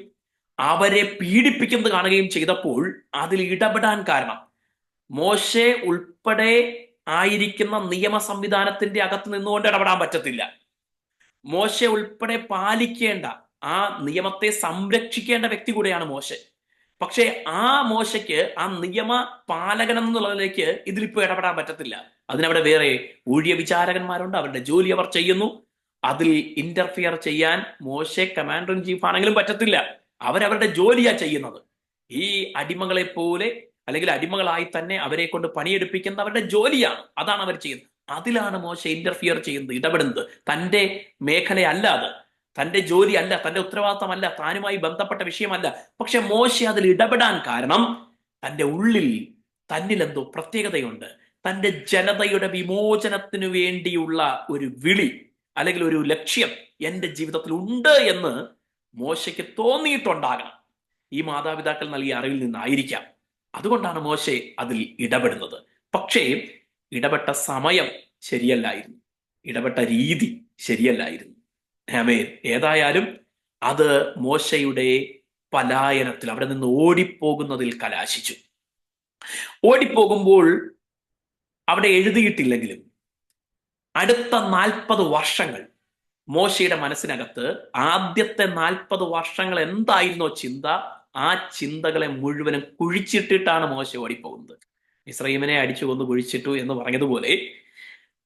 അവരെ പീഡിപ്പിക്കുന്നത് കാണുകയും ചെയ്തപ്പോൾ അതിൽ ഇടപെടാൻ കാരണം, മോശെ ഉൾപ്പെടെ ആയിരിക്കുന്ന നിയമ സംവിധാനത്തിന്റെ അകത്ത് നിന്നുകൊണ്ട് ഇടപെടാൻ പറ്റത്തില്ല. മോശെ ഉൾപ്പെടെ പാലിക്കേണ്ട, ആ നിയമത്തെ സംരക്ഷിക്കേണ്ട വ്യക്തി കൂടെയാണ് മോശെ. പക്ഷെ ആ മോശയ്ക്ക് ആ നിയമ പാലകൻ എന്നുള്ളതിലേക്ക് ഇതിലിപ്പോ ഇടപെടാൻ പറ്റത്തില്ല. അതിനവിടെ വേറെ ഊഴിയ വിചാരകന്മാരുണ്ട്, അവരുടെ ജോലി അവർ ചെയ്യുന്നു. അതിൽ ഇന്റർഫിയർ ചെയ്യാൻ മോശെ കമാൻഡർ ഇൻ ചീഫ് ആണെങ്കിലും പറ്റത്തില്ല. അവരവരുടെ ജോലിയാ ചെയ്യുന്നത്. ഈ അടിമകളെ പോലെ, അല്ലെങ്കിൽ അടിമകളായി തന്നെ അവരെ കൊണ്ട് പണിയെടുപ്പിക്കുന്നത് അവരുടെ ജോലിയാണ്. അതാണ് അവർ ചെയ്യുന്നത്. അതിലാണ് മോശെ ഇന്റർഫിയർ ചെയ്യുന്നത്, ഇടപെടുന്നത്. തന്റെ മേഖലയല്ല അത്, തന്റെ ജോലിയല്ല, തന്റെ ഉത്തരവാദിത്തമല്ല, താനുമായി ബന്ധപ്പെട്ട വിഷയമല്ല. പക്ഷെ മോശെ അതിൽ ഇടപെടാൻ കാരണം തന്റെ ഉള്ളിൽ തന്നിൽ എന്തോ പ്രത്യേകതയുണ്ട്. തന്റെ ജനതയുടെ വിമോചനത്തിനു വേണ്ടിയുള്ള ഒരു വിളി അല്ലെങ്കിൽ ഒരു ലക്ഷ്യം എന്റെ ജീവിതത്തിൽ ഉണ്ട് എന്ന് മോശയ്ക്ക് തോന്നിയിട്ടുണ്ടാകണം. ഈ മാതാപിതാക്കൾ നൽകിയ അറിവിൽ നിന്നായിരിക്കാം. അതുകൊണ്ടാണ് മോശെ അതിൽ ഇടപെടുന്നത്. പക്ഷേ ഇടപെട്ട സമയം ശരിയല്ലായിരുന്നു, ഇടപെട്ട രീതി ശരിയല്ലായിരുന്നു. ഏതായാലും അത് മോശയുടെ പലായനത്തിൽ, അവിടെ നിന്ന് ഓടിപ്പോകുന്നതിൽ കലാശിച്ചു. ഓടിപ്പോകുമ്പോൾ അവിടെ എഴുതിയിട്ടില്ലെങ്കിലും അടുത്ത 40 വർഷങ്ങൾ മോശയുടെ മനസ്സിനകത്ത്, ആദ്യത്തെ 40 വർഷങ്ങൾ എന്തായിരുന്നോ ചിന്ത, ആ ചിന്തകളെ മുഴുവനും കുഴിച്ചിട്ടിട്ടാണ് മോശ ഓടിപ്പോകുന്നത്. മിസ്രയീമിനെ അടിച്ചു കൊന്ന് കുഴിച്ചിട്ടു എന്ന് പറഞ്ഞതുപോലെ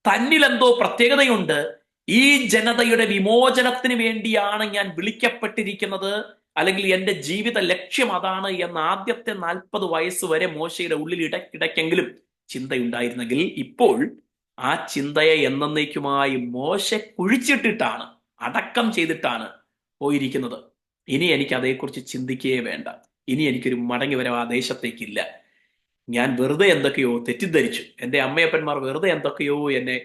തന്നിൽ എന്തോ പ്രത്യേകതയുണ്ട്, ഈ ജനതയുടെ വിമോചനത്തിന് വേണ്ടിയാണ് ഞാൻ വിളിക്കപ്പെട്ടിരിക്കുന്നത്, അല്ലെങ്കിൽ എന്റെ ജീവിത ലക്ഷ്യം അതാണ് എന്ന് ആദ്യത്തെ 40 വയസ്സ് വരെ മോശയുടെ ഉള്ളിൽ ഇടയ്ക്കിടയ്ക്കെങ്കിലും ചിന്തയുണ്ടായിരുന്നെങ്കിൽ ഇപ്പോൾ ആ ചിന്തയെ എന്നേക്കുമായി മോശെ കുഴിച്ചിട്ടിട്ടാണ്, അടക്കം ചെയ്തിട്ടാണ് പോയിരിക്കുന്നത്. ഇനി എനിക്ക് അതേക്കുറിച്ച് ചിന്തിക്കുകയേ വേണ്ട. ഇനി എനിക്കൊരു മടങ്ങി വരവ് ആ ദേശത്തേക്കില്ല. ഞാൻ വെറുതെ എന്തൊക്കെയോ തെറ്റിദ്ധരിച്ചു, എൻ്റെ അമ്മയപ്പന്മാർ വെറുതെ എന്തൊക്കെയോ എന്നെ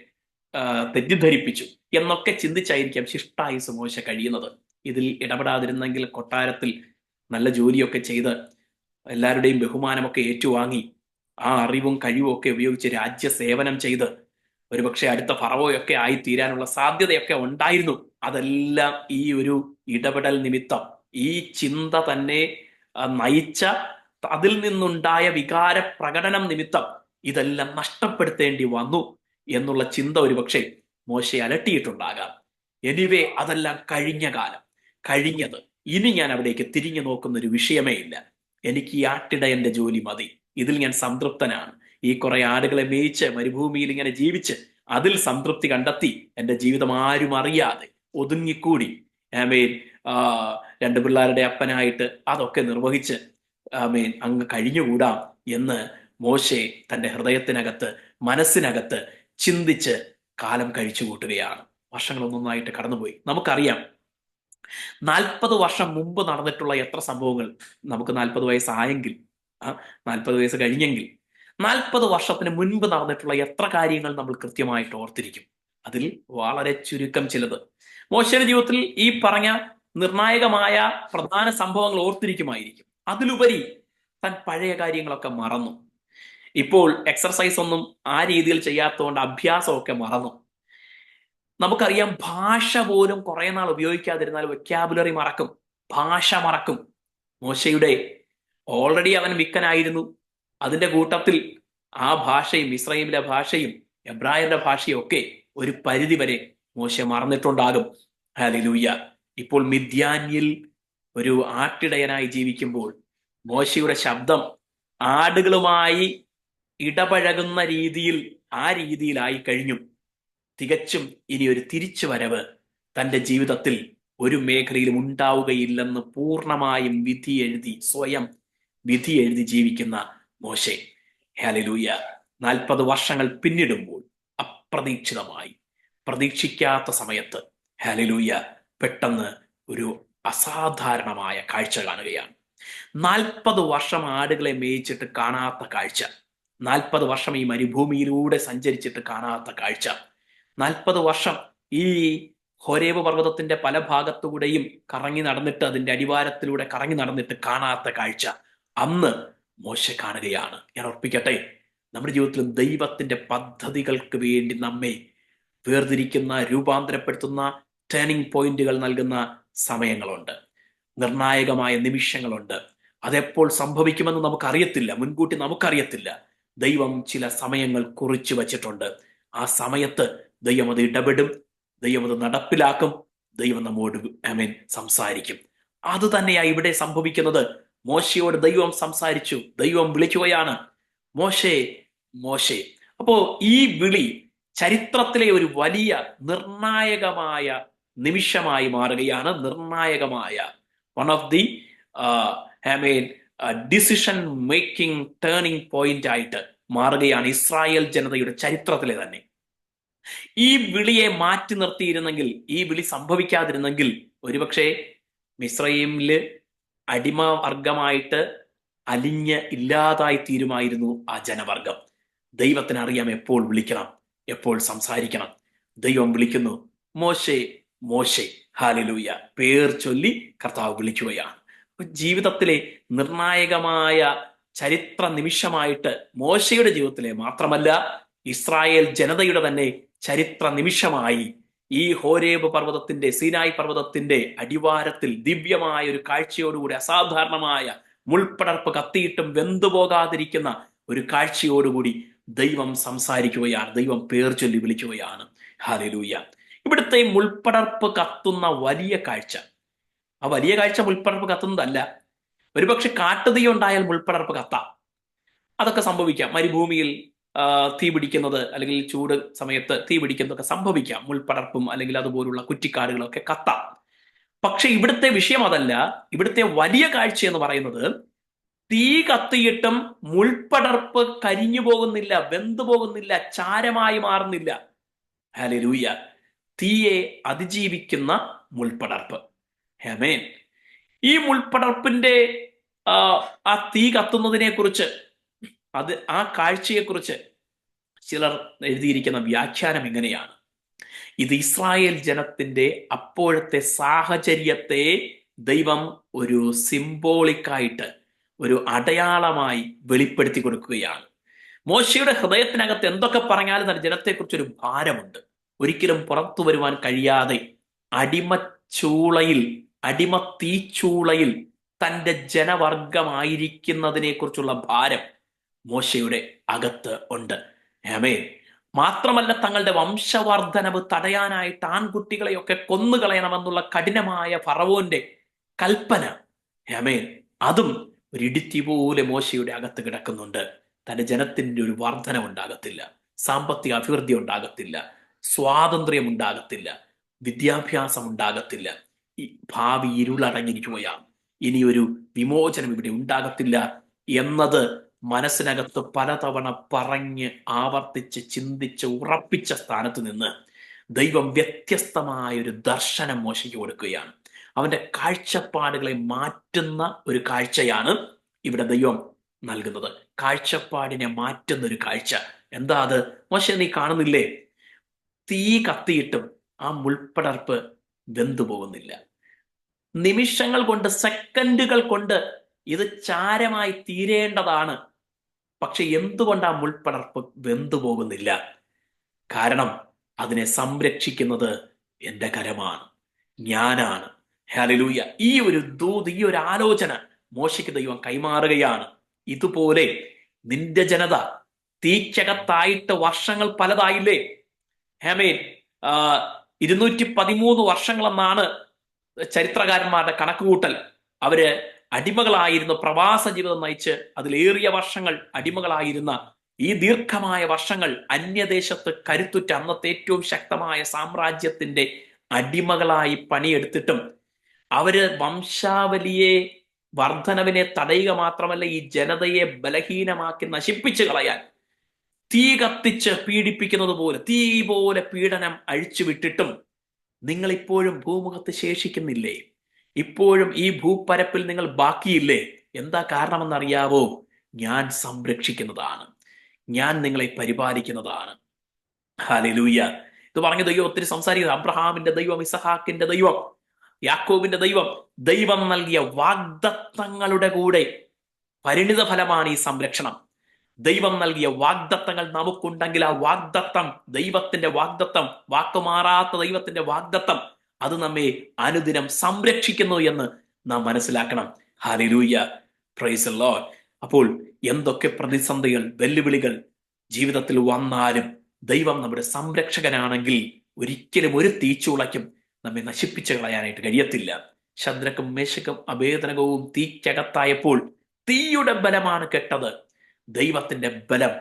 തെറ്റിദ്ധരിപ്പിച്ചു എന്നൊക്കെ ചിന്തിച്ചായിരിക്കാം ശിഷ്ടായുസ് മോശ കഴിയുന്നത്. ഇതിൽ ഇടപെടാതിരുന്നെങ്കിൽ കൊട്ടാരത്തിൽ നല്ല ജോലിയൊക്കെ ചെയ്ത് എല്ലാവരുടെയും ബഹുമാനമൊക്കെ ഏറ്റുവാങ്ങി ആ അറിവും കഴിവും ഒക്കെ ഉപയോഗിച്ച് രാജ്യ സേവനം ചെയ്ത് ഒരുപക്ഷെ അടുത്ത ഫറവോയൊക്കെ ആയി തീരാനുള്ള സാധ്യതയൊക്കെ ഉണ്ടായിരുന്നു. അതെല്ലാം ഈ ഒരു ഇടപെടൽ നിമിത്തം, ഈ ചിന്ത തന്നെ നയിച്ച, അതിൽ നിന്നുണ്ടായ വികാര പ്രകടനം നിമിത്തം ഇതെല്ലാം നഷ്ടപ്പെടുത്തേണ്ടി വന്നു എന്നുള്ള ചിന്ത ഒരുപക്ഷെ മോശയെ അലട്ടിയിട്ടുണ്ടാകാം. എനിവേ, അതെല്ലാം കഴിഞ്ഞ കാലം, കഴിഞ്ഞത്. ഇനി ഞാൻ അവിടേക്ക് തിരിഞ്ഞു നോക്കുന്ന ഒരു വിഷയമേ ഇല്ല. എനിക്ക് ഈ ആട്ടിടയന്റെ ജോലി മതി, ഇതിൽ ഞാൻ സംതൃപ്തനാണ്. ഈ കുറെ ആടുകളെ മേയിച്ച് മരുഭൂമിയിൽ ഇങ്ങനെ ജീവിച്ച് അതിൽ സംതൃപ്തി കണ്ടെത്തി എൻ്റെ ജീവിതം ആരും അറിയാതെ ഒതുങ്ങിക്കൂടി ആമേൻ രണ്ട് പിള്ളേരുടെ അപ്പനായിട്ട് അതൊക്കെ നിർവഹിച്ച് ആമേൻ അങ്ങ് കഴിഞ്ഞുകൂടാം എന്ന് മോശെ തൻ്റെ ഹൃദയത്തിനകത്ത്, മനസ്സിനകത്ത് ചിന്തിച്ച് കാലം കഴിച്ചു കൂട്ടുകയാണ്. വർഷങ്ങളൊന്നൊന്നായിട്ട് കടന്നുപോയി. നമുക്കറിയാം 40 വർഷം മുമ്പ് നടന്നിട്ടുള്ള എത്ര സംഭവങ്ങൾ, നമുക്ക് 40 വയസ്സായെങ്കിൽ, 40 വയസ്സ് കഴിഞ്ഞെങ്കിൽ 40 വർഷത്തിന് മുൻപ് നടന്നിട്ടുള്ള എത്ര കാര്യങ്ങൾ നമ്മൾ കൃത്യമായിട്ട് ഓർത്തിരിക്കും. അതിൽ വളരെ ചുരുക്കം ചിലത്. മോശയുടെ ജീവിതത്തിൽ ഈ പറഞ്ഞ നിർണായകമായ പ്രധാന സംഭവങ്ങൾ ഓർത്തിരിക്കുമായിരിക്കും. അതിലുപരി താൻ പഴയ കാര്യങ്ങളൊക്കെ മറന്നു. ഇപ്പോൾ എക്സർസൈസ് ഒന്നും ആ രീതിയിൽ ചെയ്യാത്തതുകൊണ്ട് അഭ്യാസമൊക്കെ മറന്നു. നമുക്കറിയാം, ഭാഷ പോലും കുറെ നാൾ ഉപയോഗിക്കാതിരുന്നാൽ വെക്കാബുലറി മറക്കും, ഭാഷ മറക്കും. മോശയുടെ ഓൾറെഡി അവൻ വിക്കനായിരുന്നു. അതിന്റെ കൂട്ടത്തിൽ ആ ഭാഷയും, ഇസ്രായേലിലെ ഭാഷയും എബ്രായരുടെ ഭാഷയും ഒക്കെ ഒരു പരിധി വരെ മോശ മറന്നിട്ടുണ്ടാകും. ഹല്ലേലൂയ. ഇപ്പോൾ മിദ്യാനിൽ ഒരു ആട്ടിടയനായി ജീവിക്കുമ്പോൾ മോശയുടെ ശബ്ദം ആടുകളുമായി ഇടപഴകുന്ന രീതിയിൽ, ആ രീതിയിലായി കഴിഞ്ഞു. തികച്ചും ഇനി ഒരു തിരിച്ചു വരവ് തൻ്റെ ജീവിതത്തിൽ ഒരു മേഖലയിലും ഉണ്ടാവുകയില്ലെന്ന് പൂർണ്ണമായും വിധി എഴുതി, സ്വയം വിധി എഴുതി ജീവിക്കുന്ന മോശെ. ഹല്ലേലൂയ. 40 വർഷങ്ങൾ പിന്നിടുമ്പോൾ അപ്രതീക്ഷിതമായി, പ്രതീക്ഷിക്കാത്ത സമയത്ത് ഹല്ലേലൂയ പെട്ടെന്ന് ഒരു അസാധാരണമായ കാഴ്ച കാണുകയാണ്. 40 വർഷം ആടുകളെ മേയിച്ചിട്ട് കാണാത്ത കാഴ്ച, 40 വർഷം ഈ മരുഭൂമിയിലൂടെ സഞ്ചരിച്ചിട്ട് കാണാത്ത കാഴ്ച, 40 വർഷം ഈ ഹോരേബ് പർവ്വതത്തിന്റെ പല ഭാഗത്തുകൂടെയും കറങ്ങി നടന്നിട്ട്, അതിന്റെ അടിവാരത്തിലൂടെ കറങ്ങി നടന്നിട്ട് കാണാത്ത കാഴ്ച അന്ന് മോശ കാണുകയാണ്. ഞാൻ ഓർപ്പിക്കട്ടെ, നമ്മുടെ ജീവിതത്തിലും ദൈവത്തിന്റെ പദ്ധതികൾക്ക് വേണ്ടി നമ്മെ വേർതിരിക്കുന്ന, രൂപാന്തരപ്പെടുത്തുന്ന, ടേണിംഗ് പോയിന്റുകൾ നൽകുന്ന സമയങ്ങളുണ്ട്, നിർണായകമായ നിമിഷങ്ങളുണ്ട്. അതെപ്പോൾ സംഭവിക്കുമെന്ന് നമുക്കറിയത്തില്ല, മുൻകൂട്ടി നമുക്കറിയത്തില്ല. ദൈവം ചില സമയങ്ങൾ കുറിച്ചു വച്ചിട്ടുണ്ട്. ആ സമയത്ത് ദൈവം അത് ഇടപെടും, ദൈവം അത് നടപ്പിലാക്കും, ദൈവം നമ്മോട് ആമേൻ സംസാരിക്കും. അത് തന്നെയാ ഇവിടെ സംഭവിക്കുന്നത്. മോശയോട് ദൈവം സംസാരിച്ചു, ദൈവം വിളിക്കുകയാണ്, മോശേ മോശേ. അപ്പോ ഈ വിളി ചരിത്രത്തിലെ ഒരു വലിയ നിർണായകമായ നിമിഷമായി മാറുകയാണ്. നിർണായകമായ one of the decision making turning point ആയിട്ട് മാറുകയാണ് ഇസ്രായേൽ ജനതയുടെ ചരിത്രത്തിലെ തന്നെ. ഈ വിളിയെ മാറ്റി നിർത്തിയിരുന്നെങ്കിൽ, ഈ വിളി സംഭവിക്കാതിരുന്നെങ്കിൽ ഒരുപക്ഷെ മിസ്രയീമില് അടിമവർഗമായിട്ട് അലിഞ്ഞ് ഇല്ലാതായി തീരുമായിരുന്നു ആ ജനവർഗം. ദൈവത്തിന് അറിയാം എപ്പോൾ വിളിക്കണം, എപ്പോൾ സംസാരിക്കണം. ദൈവം വിളിക്കുന്നു, മോശേ മോശേ. ഹല്ലേലൂയ. പേർ ചൊല്ലി കർത്താവ് വിളിക്കുകയാണ്. ജീവിതത്തിലെ നിർണായകമായ ചരിത്ര നിമിഷമായിട്ട് മോശയുടെ ജീവിതത്തിലെ മാത്രമല്ല, ഇസ്രായേൽ ജനതയുടെ തന്നെ ചരിത്ര നിമിഷമായി ഈ ഹോരേബ് പർവ്വതത്തിന്റെ, സീനായ് പർവ്വതത്തിന്റെ അടിവാരത്തിൽ ദിവ്യമായ ഒരു കാഴ്ചയോടുകൂടി, അസാധാരണമായ മുൾപ്പടർപ്പ് കത്തിയിട്ടും വെന്തുപോകാതിരിക്കുന്ന ഒരു കാഴ്ചയോടുകൂടി ദൈവം സംസാരിക്കുകയാണ്, ദൈവം പേർ ചൊല്ലി വിളിക്കുകയാണ്. ഹല്ലേലൂയ. ഇവിടുത്തെ മുൾപ്പടർപ്പ് കത്തുന്ന വലിയ കാഴ്ച, ആ വലിയ കാഴ്ച മുൾപ്പടർപ്പ് കത്തുന്നതല്ല. ഒരുപക്ഷെ കാട്ടുതീ ഉണ്ടായാൽ മുൾപ്പടർപ്പ് കത്താം, അതൊക്കെ സംഭവിക്കാം. മരുഭൂമിയിൽ തീ പിടിക്കുന്നത്, അല്ലെങ്കിൽ ചൂട് സമയത്ത് തീ പിടിക്കുന്നതൊക്കെ സംഭവിക്കാം. മുൾപ്പടർപ്പും അല്ലെങ്കിൽ അതുപോലുള്ള കുറ്റിക്കാടുകളൊക്കെ കത്താം. പക്ഷെ ഇവിടുത്തെ വിഷയം അതല്ല. ഇവിടുത്തെ വലിയ കാഴ്ച എന്ന് പറയുന്നത് തീ കത്തിയിട്ടും മുൾപടർപ്പ് കരിഞ്ഞു പോകുന്നില്ല, വെന്തു പോകുന്നില്ല, ചാരമായി മാറുന്നില്ല. ഹല്ലേലൂയ. തീയെ അതിജീവിക്കുന്ന മുൾപടർപ്പ്. ആമേൻ. ഈ മുൾപടർപ്പിന്റെ ആ ആ തീ കത്തുന്നതിനെ കുറിച്ച്, ആ കാഴ്ചയെ കുറിച്ച് ചിലർ എഴുതിയിരിക്കുന്ന വ്യാഖ്യാനം എങ്ങനെയാണ്? ഇത് ഇസ്രായേൽ ജനത്തിന്റെ അപ്പോഴത്തെ സാഹചര്യത്തെ ദൈവം ഒരു സിംബോളിക്കായിട്ട്, ഒരു അടയാളമായി വെളിപ്പെടുത്തി കൊടുക്കുകയാണ്. മോശയുടെ ഹൃദയത്തിനകത്ത് എന്തൊക്കെ പറഞ്ഞാലും തന്നെ ജനത്തെക്കുറിച്ചൊരു ഭാരമുണ്ട്. ഒരിക്കലും പുറത്തു വരുവാൻ കഴിയാതെ അടിമ തീച്ചൂളയിൽ തൻ്റെ ജനവർഗമായിരിക്കുന്നതിനെ കുറിച്ചുള്ള ഭാരം മോശയുടെ അകത്ത് ഉണ്ട്. ആമേൻ. മാത്രമല്ല, തങ്ങളുടെ വംശവർദ്ധനവ് തടയാനായിട്ട് ആൺകുട്ടികളെയൊക്കെ കൊന്നുകളയണമെന്നുള്ള കഠിനമായ ഫറവോന്റെ കൽപ്പന, ആമേൻ, അതും ഒരു ഇടിത്തി പോലെ മോശയുടെ അകത്ത് കിടക്കുന്നുണ്ട്. തന്റെ ജനത്തിന്റെ ഒരു വർധന ഉണ്ടാകത്തില്ല, സാമ്പത്തിക അഭിവൃദ്ധി ഉണ്ടാകത്തില്ല, സ്വാതന്ത്ര്യം ഉണ്ടാകത്തില്ല, വിദ്യാഭ്യാസം ഉണ്ടാകത്തില്ല. ഈ ഭാവി ഇരുളടങ്ങിയിരിക്കുകയാണ്. ഇനിയൊരു വിമോചനം ഇവിടെ ഉണ്ടാകത്തില്ല എന്നത് മനസ്സിനകത്ത് പലതവണ പറഞ്ഞ് ആവർത്തിച്ച് ചിന്തിച്ച് ഉറപ്പിച്ച സ്ഥാനത്ത് നിന്ന് ദൈവം വ്യത്യസ്തമായൊരു ദർശനം മോശയ്ക്ക് കൊടുക്കുകയാണ്. അവന്റെ കാഴ്ചപ്പാടുകളെ മാറ്റുന്ന ഒരു കാഴ്ചയാണ് ഇവിടെ ദൈവം നൽകുന്നത്. കാഴ്ചപ്പാടിനെ മാറ്റുന്ന ഒരു കാഴ്ച. എന്താ അത്? മോശ, നീ കാണുന്നില്ലേ, തീ കത്തിയിട്ടും ആ മുൾപടർപ്പ് വെന്തു പോകുന്നില്ല. നിമിഷങ്ങൾ കൊണ്ട്, സെക്കൻഡുകൾ കൊണ്ട് ഇത് ചാരമായി തീരേണ്ടതാണ്. പക്ഷെ എന്തുകൊണ്ട് ആ മുൾപടർപ്പ് വെന്തു പോകുന്നില്ല? കാരണം അതിനെ സംരക്ഷിക്കുന്നത് എൻ്റെ കരമാണ്, ഞാനാണ്. ഹല്ലേലൂയ. ഈ ഒരു ദൂത്, ഈ ഒരു ആലോചന മോശയ്ക്ക് ദൈവം കൈമാറുകയാണ്. ഇതുപോലെ നിന്റെ ജനത തീക്കകത്തായിട്ട് വർഷങ്ങൾ പലതായില്ലേ? ആമേൻ. 213 വർഷങ്ങളെന്നാണ് ചരിത്രകാരന്മാരുടെ കണക്കുകൂട്ടൽ. അവര് അടിമകളായിരുന്നു, പ്രവാസ ജീവിതം നയിച്ച് അതിലേറിയ വർഷങ്ങൾ അടിമകളായിരുന്ന ഈ ദീർഘമായ വർഷങ്ങൾ അന്യദേശത്ത് കരുത്തുറ്റ അന്നത്തെ ഏറ്റവും ശക്തമായ സാമ്രാജ്യത്തിന്റെ അടിമകളായി പണിയെടുത്തിട്ടും അവര് വംശാവലിയെ, വർധനവിനെ തടയുക മാത്രമല്ല, ഈ ജനതയെ ബലഹീനമാക്കി നശിപ്പിച്ചു കളയാൻ തീ കത്തിച്ച് പീഡിപ്പിക്കുന്നത് പോലെ, തീ പോലെ പീഡനം അഴിച്ചുവിട്ടിട്ടും നിങ്ങൾ ഇപ്പോഴും ഭൂമുഖത്ത് ശേഷിക്കുന്നില്ലേ? ഇപ്പോഴും ഈ ഭൂപ്പരപ്പിൽ നിങ്ങൾ ബാക്കിയില്ലേ? എന്താ കാരണമെന്നറിയാവോ? ഞാൻ സംരക്ഷിക്കുന്നതാണ്, ഞാൻ നിങ്ങളെ പരിപാലിക്കുന്നതാണ്. ഹല്ലേലൂയ. ഇത് പറഞ്ഞ ദൈവം ഒത്തിരി സംസാരിക്കുന്നത് അബ്രഹാമിന്റെ ദൈവം, ഇസഹാക്കിന്റെ ദൈവം, യാക്കോബിന്റെ ദൈവം, ദൈവം നൽകിയ വാഗ്ദത്തങ്ങളുടെ കൂടെ പരിണിത ഫലമാണ് ഈ സംരക്ഷണം. ദൈവം നൽകിയ വാഗ്ദത്തങ്ങൾ നമുക്കുണ്ടെങ്കിൽ ആ വാഗ്ദത്തം, ദൈവത്തിന്റെ വാഗ്ദത്തം, വാക്കുമാറാത്ത ദൈവത്തിന്റെ വാഗ്ദത്തം, അത് നമ്മെ അനുദിനം സംരക്ഷിക്കുന്നു എന്ന് നാം മനസ്സിലാക്കണം. ഹല്ലേലൂയ. Price the Lord. അപ്പോൾ എന്തൊക്കെ പ്രതിസന്ധികൾ, വെല്ലുവിളികൾ ജീവിതത്തിൽ വന്നാലും ദൈവം നമ്മുടെ സംരക്ഷകനാണെങ്കിൽ ഒരിക്കലും ഒരു തീച്ചൂളയ്ക്കും നമ്മെ നശിപ്പിച്ചു കളയാനായിട്ട് കഴിയത്തില്ല. ശദ്രക്കും മേശക്കും അഭേദനകവും തീക്കകത്തായപ്പോൾ തീയുടെ ബലമാണ് കെട്ടത്. ദൈവത്തിന്റെ ബലം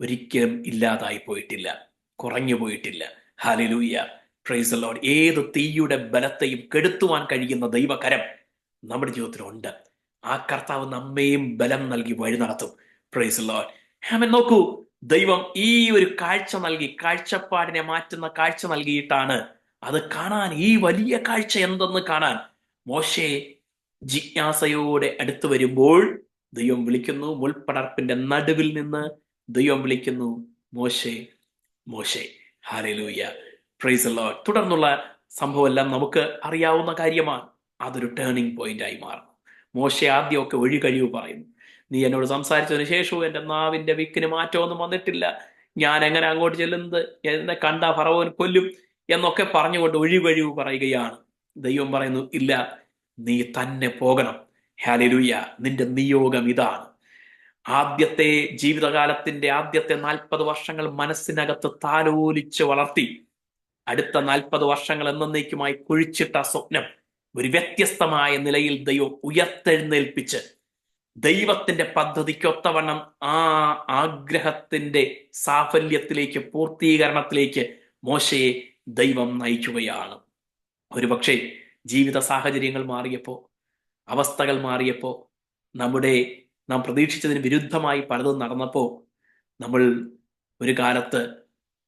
ഒരിക്കലും ഇല്ലാതായി പോയിട്ടില്ല, കുറഞ്ഞു പോയിട്ടില്ല. ഹല്ലേലൂയ. Price the Lord. ഏത് തീയുടെ ബലത്തെയും കെടുത്തുവാൻ കഴിയുന്ന ദൈവകരം നമ്മുടെ ജീവിതത്തിലുണ്ട്. ആ കർത്താവ് നമ്മയും ബലം നൽകി വഴി നടത്തും. Praise the lord. ആമേൻ. നോക്കൂ, ദൈവം ഈ ഒരു കാഴ്ച നൽകി, കാഴ്ചപ്പാടിനെ മാറ്റുന്ന കാഴ്ച നൽകിയിട്ടാണ് അത് കാണാൻ, ഈ വലിയ കാഴ്ച എന്തെന്ന് കാണാൻ മോശെ ജിജ്ഞാസയോടെ അടുത്തു വരുമ്പോൾ ദൈവം വിളിക്കുന്നു. മുൾപടർപ്പിന്റെ നടുവിൽ നിന്ന് ദൈവം വിളിക്കുന്നു, മോശെ, മോശെ. ഹല്ലേലൂയ. Price the Lord. തുടർന്നുള്ള സംഭവം എല്ലാം നമുക്ക് അറിയാവുന്ന കാര്യമാണ്. അതൊരു ടേണിംഗ് പോയിന്റ് ആയി മാറും. മോശെ ആദ്യമൊക്കെ ഒഴികഴിവ് പറയുന്നു. നീ എന്നോട് സംസാരിച്ചതിന് ശേഷവും എൻ്റെ നാവിന്റെ വിക്കിന് മാറ്റമൊന്നും വന്നിട്ടില്ല, ഞാൻ എങ്ങനെ അങ്ങോട്ട് ചെല്ലുന്നത്, എന്നെ കണ്ട ഫറവോൻ കൊല്ലും എന്നൊക്കെ പറഞ്ഞുകൊണ്ട് ഒഴികഴിവ് പറയുകയാണ്. ദൈവം പറയുന്നു, ഇല്ല, നീ തന്നെ പോകണം. ഹല്ലേലൂയ. നിന്റെ നിയോഗം ഇതാണ്. ആദ്യത്തെ ജീവിതകാലത്തിന്റെ ആദ്യത്തെ 40 വർഷങ്ങൾ മനസ്സിനകത്ത് താലോലിച്ച് വളർത്തി അടുത്ത 40 വർഷങ്ങൾ എന്നേക്കുമായി കുഴിച്ചിട്ട സ്വപ്നം ഒരു വ്യത്യസ്തമായ നിലയിൽ ദൈവം ഉയർത്തെഴുന്നേൽപ്പിച്ച് ദൈവത്തിന്റെ പദ്ധതിക്കൊത്തവണ്ണം ആ ആഗ്രഹത്തിന്റെ സാഫല്യത്തിലേക്ക്, പൂർത്തീകരണത്തിലേക്ക് മോശയെ ദൈവം നയിക്കുകയാണ്. ഒരുപക്ഷെ ജീവിത സാഹചര്യങ്ങൾ മാറിയപ്പോ, അവസ്ഥകൾ മാറിയപ്പോ, നമ്മുടെ നാം പ്രതീക്ഷിച്ചതിന് വിരുദ്ധമായി പലതും നടന്നപ്പോൾ നമ്മൾ ഒരു കാലത്ത്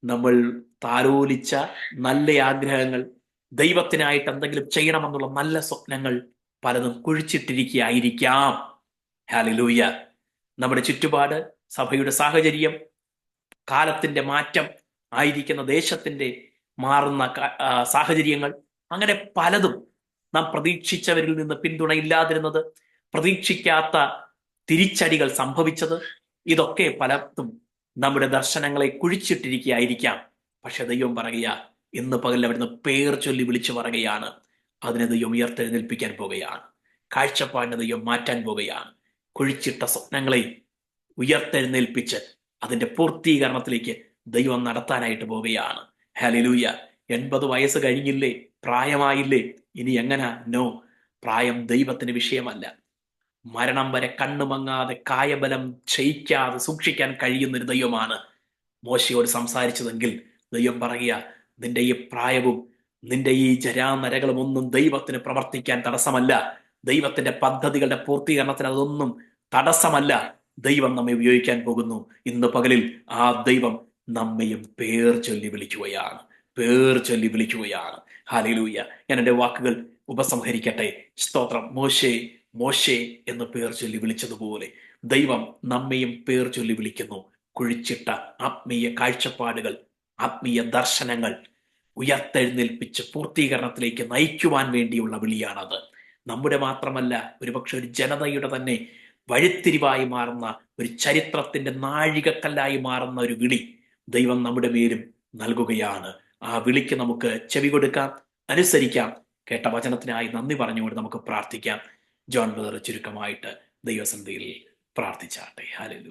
നമ്മൾ താലോലിച്ച നല്ല ആഗ്രഹങ്ങൾ, ദൈവത്തിനായിട്ട് എന്തെങ്കിലും ചെയ്യണമെന്നുള്ള നല്ല സ്വപ്നങ്ങൾ പലതും കുഴിച്ചിട്ടിരിക്കുകയായിരിക്കാം. ഹല്ലേലൂയ. നമ്മുടെ ചുറ്റുപാട്, സഭയുടെ സാഹചര്യം, കാലത്തിന്റെ മാറ്റം, ആയിരിക്കുന്ന ദേശത്തിന്റെ മാറുന്ന സാഹചര്യങ്ങൾ, അങ്ങനെ പലതും നാം പ്രതീക്ഷിച്ചവരിൽ നിന്ന് പിന്തുണയില്ലാതിരുന്നത്, പ്രതീക്ഷിക്കാത്ത തിരിച്ചടികൾ സംഭവിച്ചത്, ഇതൊക്കെ പലതും നമ്മുടെ ദർശനങ്ങളെ കുഴിച്ചിട്ടിരിക്കുകയായിരിക്കാം. പക്ഷെ ദൈവം പറയുക, ഇന്ന് പകൽ അവിടുന്ന് പേർ ചൊല്ലി വിളിച്ചു പറയുകയാണ്, അതിനെ ദൈവം ഉയർത്തെഴുന്നേൽപ്പിക്കാൻ പോകുകയാണ്. കാഴ്ചപ്പാടിനെ ദൈവം മാറ്റാൻ പോകുകയാണ്. കുഴിച്ചിട്ട സ്വപ്നങ്ങളെ ഉയർത്തെഴുന്നേൽപ്പിച്ച് അതിന്റെ പൂർത്തീകരണത്തിലേക്ക് ദൈവം നടത്താനായിട്ട് പോവുകയാണ്. ഹല്ലേലൂയ. 80 വയസ്സ് കഴിഞ്ഞില്ലേ? പ്രായമായില്ലേ? ഇനി എങ്ങനാ? നോ, പ്രായം ദൈവത്തിന് വിഷയമല്ല. മരണം വരെ കണ്ണുമങ്ങാതെ കായബലം ക്ഷയിക്കാതെ സൂക്ഷിക്കാൻ കഴിയുന്നൊരു ദൈവമാണ് മോശയോട് സംസാരിച്ചതെങ്കിൽ ദൈവം പറയുക, നിന്റെ ഈ പ്രായവും നിന്റെ ഈ ജരാനരകളും ഒന്നും ദൈവത്തിന് പ്രവർത്തിക്കാൻ തടസ്സമല്ല. ദൈവത്തിന്റെ പദ്ധതികളുടെ പൂർത്തീകരണത്തിന് അതൊന്നും തടസ്സമല്ല. ദൈവം നമ്മെ ഉപയോഗിക്കാൻ പോകുന്നു. ഇന്ന് പകലിൽ ആ ദൈവം നമ്മയും പേർ ചൊല്ലി വിളിക്കുകയാണ്. പേർ ചൊല്ലി വിളിക്കുകയാണ്. ഹല്ലേലൂയ. ഞാൻ എൻ്റെ വാക്കുകൾ ഉപസംഹരിക്കട്ടെ. സ്തോത്രം. മോശേ മോശേ എന്ന് പേർ ചൊല്ലി വിളിച്ചതുപോലെ ദൈവം നമ്മയും പേർ ചൊല്ലി വിളിക്കുന്നു. കുഴിച്ചിട്ട ആത്മീയ കാഴ്ചപ്പാടുകൾ, ആത്മീയ ദർശനങ്ങൾ ഉയർത്തെഴുന്നേൽപ്പിച്ച് പൂർത്തീകരണത്തിലേക്ക് നയിക്കുവാൻ വേണ്ടിയുള്ള വിളിയാണത്. നമ്മുടെ മാത്രമല്ല, ഒരുപക്ഷെ ഒരു ജനതയുടെ തന്നെ വഴിത്തിരിവായി മാറുന്ന, ഒരു ചരിത്രത്തിന്റെ നാഴികക്കല്ലായി മാറുന്ന ഒരു വിളി ദൈവം നമ്മുടെ മേലും നൽകുകയാണ്. ആ വിളിക്ക് നമുക്ക് ചെവി കൊടുക്കാം, അനുസരിക്കാം. കേട്ട വചനത്തിനായി നന്ദി പറഞ്ഞുകൊണ്ട് നമുക്ക് പ്രാർത്ഥിക്കാം. ജോൺ ബ്രദർ ചുരുക്കമായിട്ട് ദൈവസന്നിധിയിൽ പ്രാർത്ഥിച്ചാട്ടെ. ഹല്ലേലൂയ.